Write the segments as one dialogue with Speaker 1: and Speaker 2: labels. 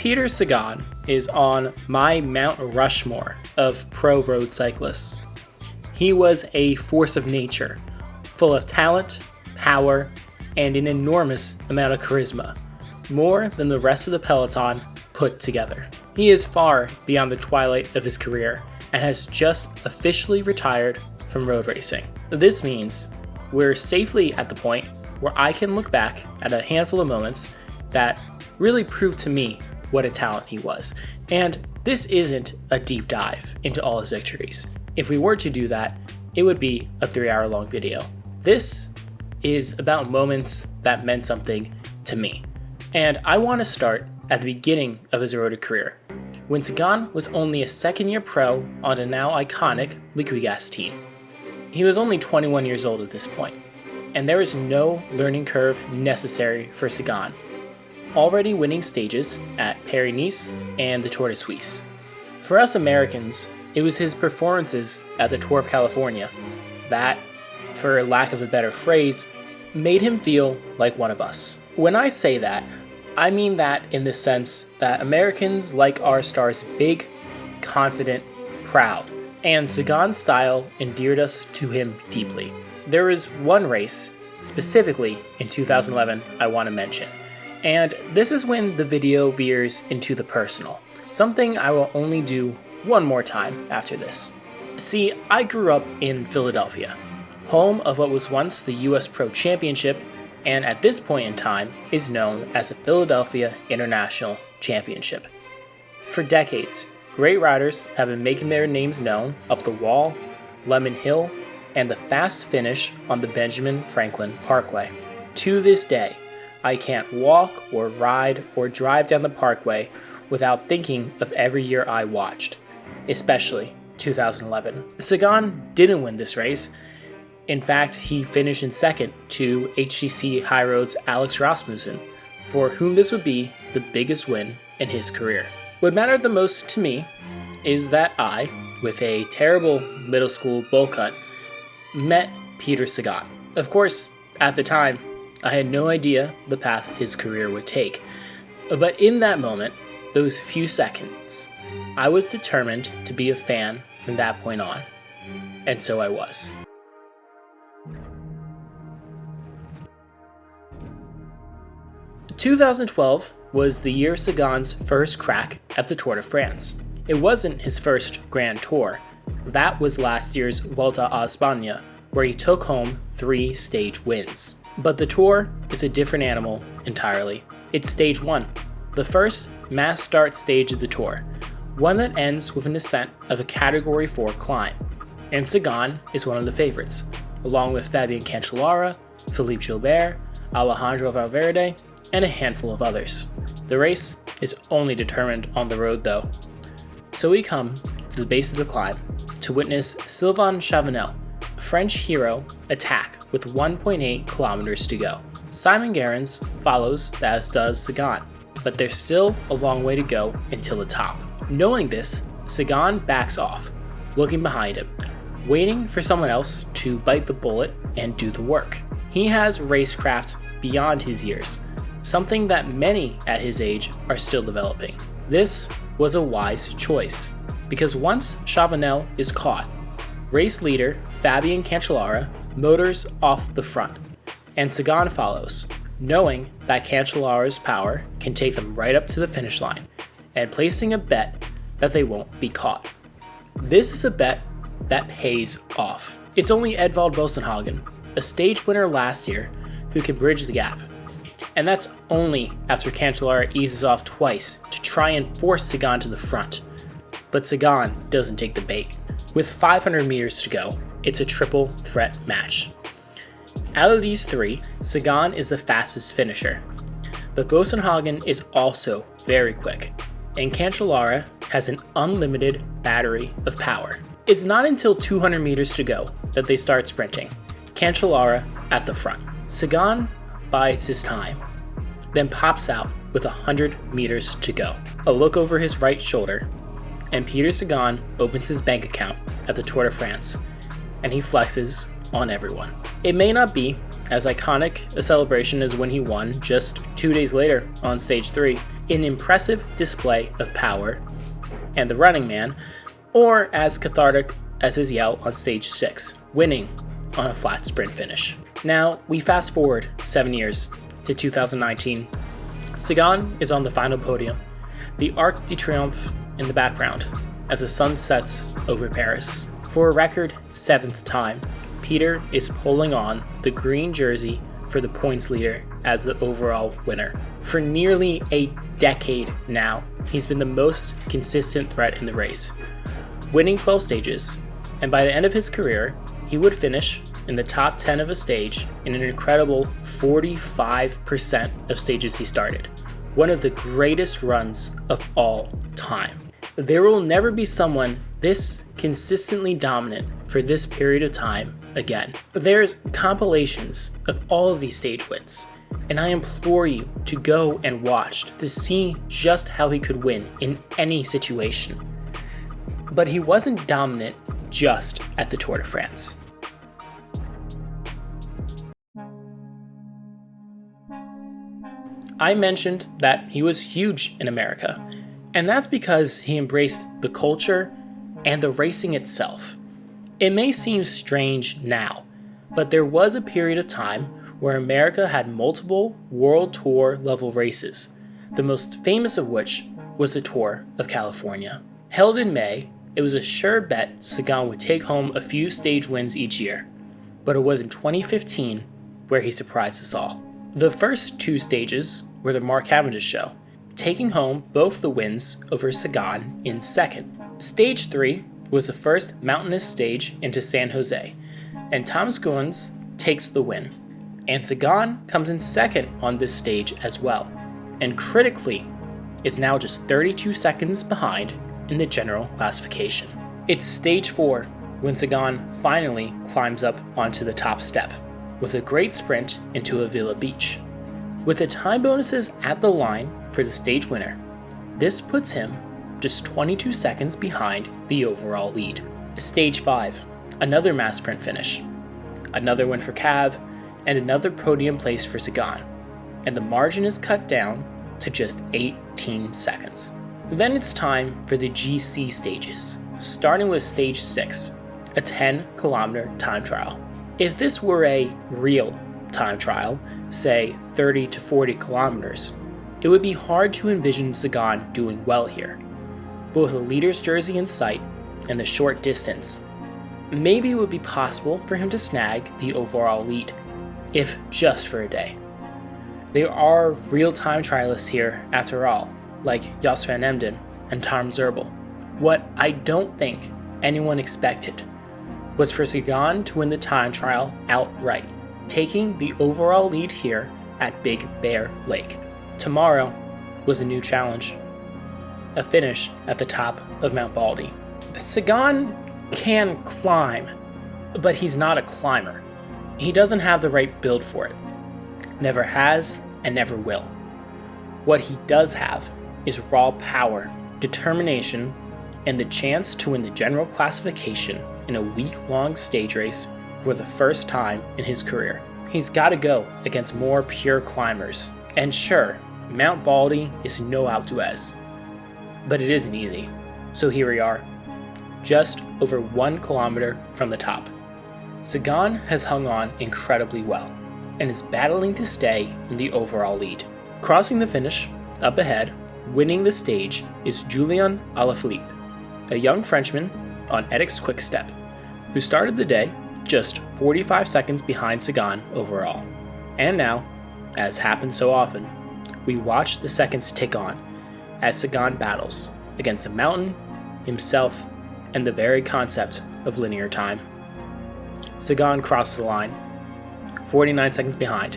Speaker 1: Peter Sagan is on my Mount Rushmore of pro road cyclists. He was a force of nature, full of talent, power, and an enormous amount of charisma, more than the rest of the peloton put together. He is far beyond the twilight of his career and has just officially retired from road racing. This means we're safely at the point where I can look back at a handful of moments that really proved to me what a talent he was. And this isn't a deep dive into all his victories. If we were to do that, it would be a 3-hour-long video. This is about moments that meant something to me. And I want to start at the beginning of his road career, when Sagan was only a second-year pro on a now iconic Liquigas team. He was only 21 years old at this point, and there is no learning curve necessary for Sagan, already winning stages at Paris-Nice and the Tour de Suisse. For us Americans, it was his performances at the Tour of California that, for lack of a better phrase, made him feel like one of us. When I say that, I mean that in the sense that Americans like our stars big, confident, proud, and Sagan's style endeared us to him deeply. There is one race, specifically in 2011, I want to mention, and this is when the video veers into the personal, something I will only do one more time after this. See, I grew up in Philadelphia, home of what was once the US Pro Championship, and at this point in time is known as the Philadelphia International Championship. For decades, great riders have been making their names known up the Wall, Lemon Hill, and the fast finish on the Benjamin Franklin Parkway. To this day, I can't walk or ride or drive down the parkway without thinking of every year I watched, especially 2011. Sagan didn't win this race. In fact, he finished in second to HTC High Road's Alex Rasmussen, for whom this would be the biggest win in his career. What mattered the most to me is that I, with a terrible middle school bowl cut, met Peter Sagan. Of course, at the time, I had no idea the path his career would take. But in that moment, those few seconds, I was determined to be a fan from that point on. And so I was. "2012 was the year Sagan's first crack at the Tour de France. It wasn't his first Grand Tour. That was last year's Volta a España, where he took home 3 stage wins. But the Tour is a different animal entirely. It's stage 1, the first mass start stage of the Tour, one that ends with an ascent of a Category 4 climb. And Sagan is one of the favorites, along with Fabian Cancellara, Philippe Gilbert, Alejandro Valverde, and a handful of others. The race is only determined on the road though. So we come to the base of the climb to witness Sylvain Chavanel, a French hero, attack with 1.8 kilometers to go. Simon Gerrans follows, as does Sagan, but there's still a long way to go until the top. Knowing this, Sagan backs off, looking behind him, waiting for someone else to bite the bullet and do the work. He has racecraft beyond his years, something that many at his age are still developing. This was a wise choice, because once Chavanel is caught, race leader Fabian Cancellara motors off the front, and Sagan follows, knowing that Cancellara's power can take them right up to the finish line, and placing a bet that they won't be caught. This is a bet that pays off. It's only Edvald Boasson-Hagen, a stage winner last year, who can bridge the gap. And that's only after Cancellara eases off twice to try and force Sagan to the front. But Sagan doesn't take the bait. With 500 meters to go, it's a triple threat match. Out of these 3, Sagan is the fastest finisher. But Boasson-Hagen is also very quick, and Cancellara has an unlimited battery of power. It's not until 200 meters to go that they start sprinting, Cancellara at the front. Sagan bides his time, then pops out with 100 meters to go. A look over his right shoulder, and Peter Sagan opens his bank account at the Tour de France, and he flexes on everyone. It may not be as iconic a celebration as when he won just 2 days later on stage 3 an impressive display of power, and the running man, or as cathartic as his yell on stage 6, winning on a flat sprint finish. Now, we fast forward 7 years to 2019. Sagan is on the final podium, the Arc de Triomphe in the background, as the sun sets over Paris. For a record 7th time, Peter is pulling on the green jersey for the points leader as the overall winner. For nearly a decade now, he's been the most consistent threat in the race, winning 12 stages, and by the end of his career, he would finish in the top 10 of a stage in an incredible 45% of stages he started. One of the greatest runs of all time. There will never be someone this consistently dominant for this period of time again. There's compilations of all of these stage wins, and I implore you to go and watch to see just how he could win in any situation. But he wasn't dominant just at the Tour de France. I mentioned that he was huge in America, and that's because he embraced the culture and the racing itself. It may seem strange now, but there was a period of time where America had multiple World Tour level races, the most famous of which was the Tour of California. Held in May, it was a sure bet Sagan would take home a few stage wins each year, but it was in 2015 where he surprised us all. The first 2 stages were the Mark Cavendish show, taking home both the wins over Sagan in second. Stage 3 was the first mountainous stage into San Jose, and Thomas Guins takes the win. And Sagan comes in second on this stage as well, and critically is now just 32 seconds behind in the general classification. It's stage 4 when Sagan finally climbs up onto the top step, with a great sprint into Avila Beach. With the time bonuses at the line for the stage winner, this puts him just 22 seconds behind the overall lead. Stage 5, another mass sprint finish, another win for Cav, and another podium place for Sagan, and the margin is cut down to just 18 seconds. Then it's time for the GC stages, starting with stage 6, a 10-kilometer time trial. If this were a real time trial, say 30 to 40 kilometers, it would be hard to envision Sagan doing well here. But with a leader's jersey in sight and the short distance, maybe it would be possible for him to snag the overall lead, if just for a day. There are real time trialists here after all, like Jos van Emden and Tom Zerbel. What I don't think anyone expected was for Sagan to win the time trial outright, taking the overall lead here at Big Bear Lake. Tomorrow was a new challenge, a finish at the top of Mount Baldy. Sagan can climb, but he's not a climber. He doesn't have the right build for it. Never has and never will. What he does have is raw power, determination, and the chance to win the general classification in a week-long stage race for the first time in his career. He's got to go against more pure climbers. And sure, Mount Baldy is no Alpe d'Huez, but it isn't easy. So here we are, just over 1 kilometer from the top. Sagan has hung on incredibly well and is battling to stay in the overall lead. Crossing the finish, up ahead, winning the stage is Julien Alaphilippe, a young Frenchman on Edix Quick-Step, who started the day just 45 seconds behind Sagan overall. And now, as happens so often, we watch the seconds tick on as Sagan battles against the mountain, himself, and the very concept of linear time. Sagan crosses the line, 49 seconds behind,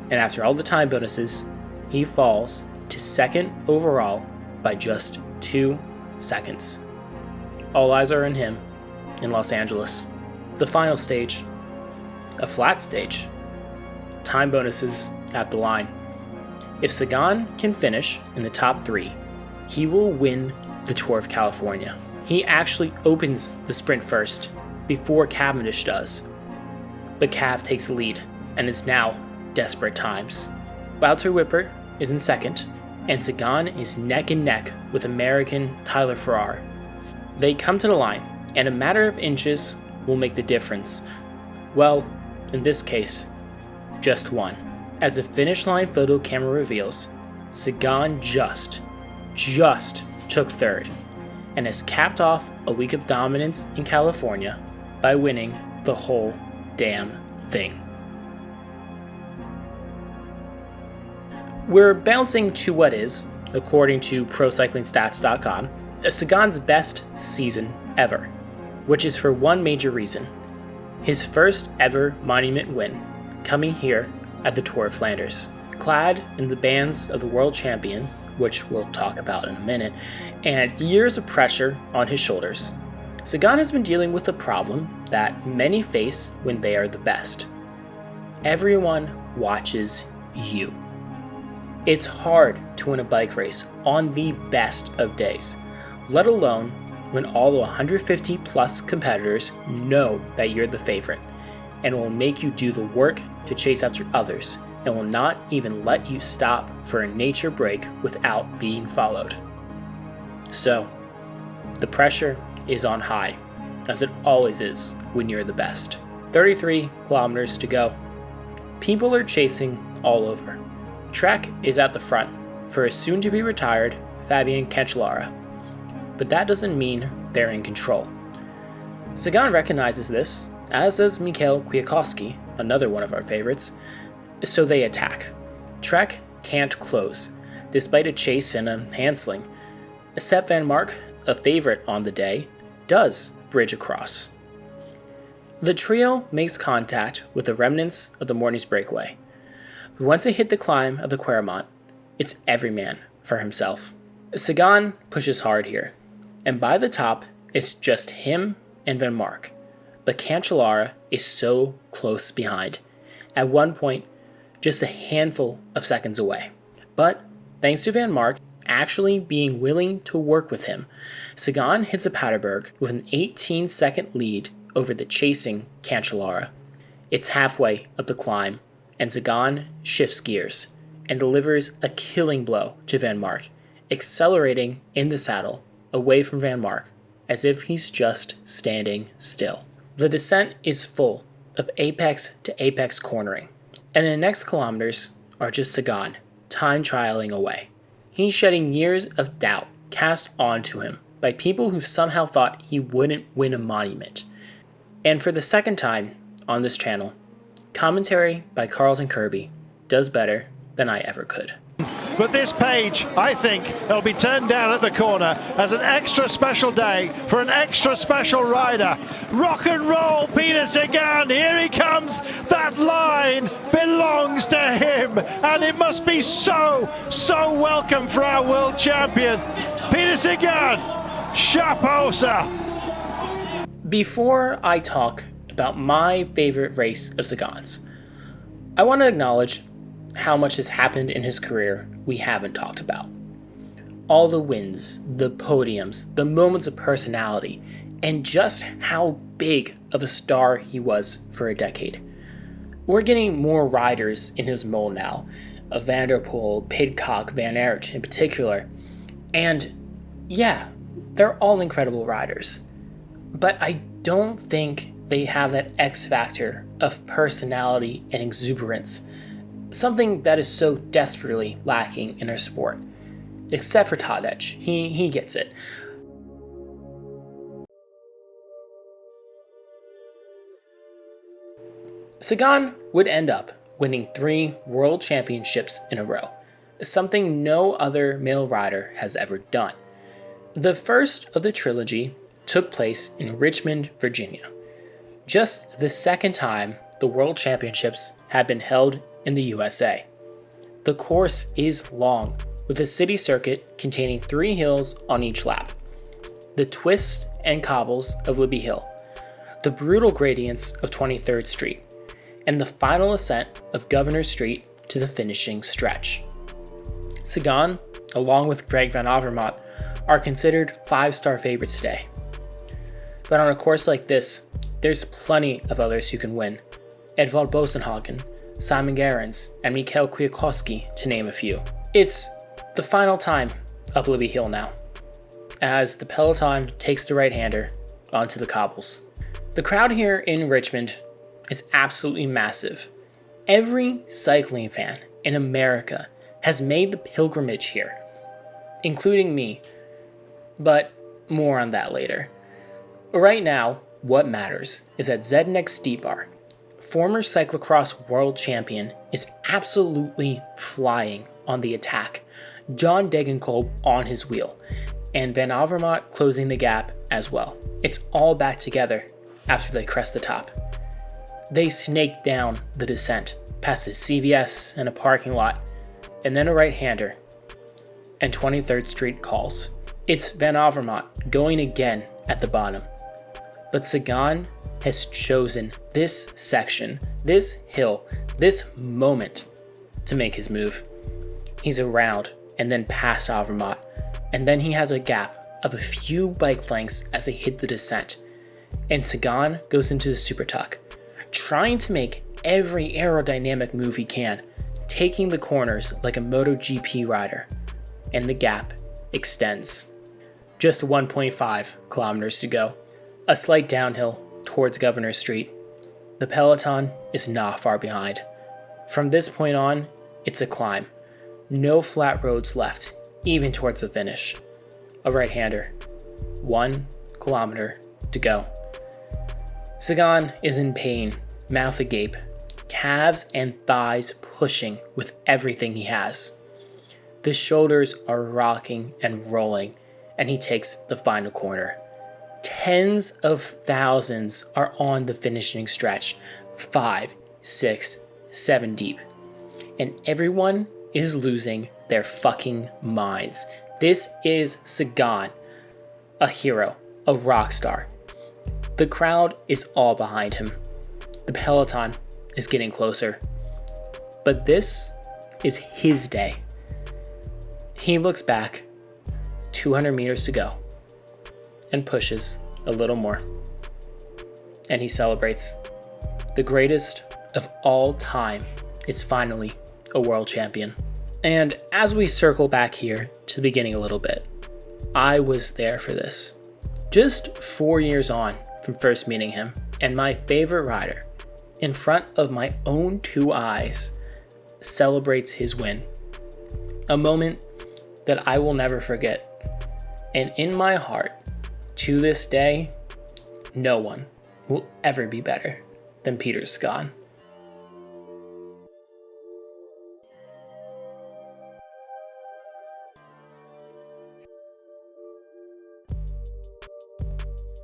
Speaker 1: and after all the time bonuses, he falls to second overall by just 2 seconds. All eyes are on him in Los Angeles. The final stage, a flat stage, time bonuses at the line. If Sagan can finish in the top 3, he will win the Tour of California. He actually opens the sprint first, before Cavendish does. But Cav takes the lead, and it's now desperate times. Wouter Wipper is in second, and Sagan is neck and neck with American Tyler Farrar. They come to the line, and a matter of inches will make the difference. Well, in this case, just one. As the finish line photo camera reveals, Sagan just took third, and has capped off a week of dominance in California by winning the whole damn thing. We're bouncing to what is, according to ProCyclingStats.com, Sagan's best season ever, which is for one major reason: his first ever monument win, coming here at the Tour of Flanders. Clad in the bands of the world champion, which we'll talk about in a minute, and years of pressure on his shoulders, Sagan has been dealing with a problem that many face when they are the best. Everyone watches you. It's hard to win a bike race on the best of days, let alone when all the 150 plus competitors know that you're the favorite and will make you do the work to chase after others and will not even let you stop for a nature break without being followed. So, the pressure is on high, as it always is when you're the best. 33 kilometers to go. People are chasing all over. Trek is at the front for a soon-to-be retired Fabian Cancellara, but that doesn't mean they're in control. Sagan recognizes this, as does Michael Kwiatkowski, another one of our favorites, so they attack. Trek can't close, despite a chase and a handsling. Sepp van Mark, a favorite on the day, does bridge across. The trio makes contact with the remnants of the morning's breakaway. Once they hit the climb of the Quaremont, it's every man for himself. Sagan pushes hard here, and by the top, it's just him and Van Mark. But Cancellara is so close behind, at one point, just a handful of seconds away. But thanks to Van Mark actually being willing to work with him, Sagan hits a Paterberg with an 18-second lead over the chasing Cancellara. It's halfway up the climb, and Sagan shifts gears and delivers a killing blow to Van Mark, accelerating in the saddle away from Van Mark as if he's just standing still. The descent is full of apex to apex cornering, and the next kilometers are just Sagan time trialing away. He's shedding years of doubt cast onto him by people who somehow thought he wouldn't win a monument. And for the second time on this channel, commentary by Carlton Kirby does better than I ever could.
Speaker 2: But this page, I think, will be turned down at the corner as an extra special day for an extra special rider. Rock and roll, Peter Sagan, here he comes. That line belongs to him, and it must be so welcome for our world champion. Peter Sagan, chapeau, sir.
Speaker 1: Before I talk about my favorite race of Sagan's, I want to acknowledge how much has happened in his career we haven't talked about. All the wins, the podiums, the moments of personality, and just how big of a star he was for a decade. We're getting more riders in his mold now, Van der Poel, Pidcock, Van Aert in particular, and yeah, they're all incredible riders. But I don't think they have that X factor of personality and exuberance, something that is so desperately lacking in our sport. Except for Tadej, he gets it. Sagan would end up winning 3 world championships in a row, something no other male rider has ever done. The first of the trilogy took place in Richmond, Virginia, just the second time the World Championships had been held in the USA. The course is long, with a city circuit containing 3 hills on each lap. The twists and cobbles of Libby Hill, the brutal gradients of 23rd Street, and the final ascent of Governor Street to the finishing stretch. Sagan, along with Greg van Avermaet, are considered 5-star favorites today. But on a course like this, there's plenty of others who can win. Edvald Boasson Hagen, Simon Gerrans, and Michael Kwiatkowski, to name a few. It's The final time up Libby Hill now, as the peloton takes the right-hander onto the cobbles. The crowd here in Richmond is absolutely massive. Every cycling fan in America has made the pilgrimage here, including me, but more on that later. Right now, what matters is that Zdeněk Štýbar, former cyclocross world champion, is absolutely flying on the attack. John Degenkolb on his wheel, and Van Avermaet closing the gap as well. It's all back together after they crest the top. They snake down the descent past a CVS and a parking lot, and then a right-hander, and 23rd Street calls. It's Van Avermaet going again at the bottom. But Sagan has chosen this section, this hill, this moment to make his move. He's around and then past Avermaet, and then he has a gap of a few bike lengths as they hit the descent. And Sagan goes into the super tuck, trying to make every aerodynamic move he can, taking the corners like a MotoGP rider, and the gap extends. Just 1.5 kilometers to go, a slight downhill towards Governor Street. The peloton is not far behind. From this point on, it's a climb. No flat roads left, even towards the finish. A right-hander. 1 kilometer to go. Sagan is in pain, mouth agape, calves and thighs pushing with everything he has. The shoulders are rocking and rolling, and he takes the final corner. Tens of thousands are on the finishing stretch, 5, 6, 7 deep, and everyone is losing their fucking minds. This is Sagan, a hero, a rock star. The crowd is all behind him. The peloton is getting closer. But this is his day. He looks back, 200 meters to go, and pushes a little more. And he celebrates. The greatest of all time is finally a world champion. And as we circle back here to the beginning a little bit, I was there for this. Just 4 years on from first meeting him, and my favorite rider, in front of my own 2 eyes, celebrates his win. A moment that I will never forget. And in my heart, to this day, no one will ever be better than Peter Sagan.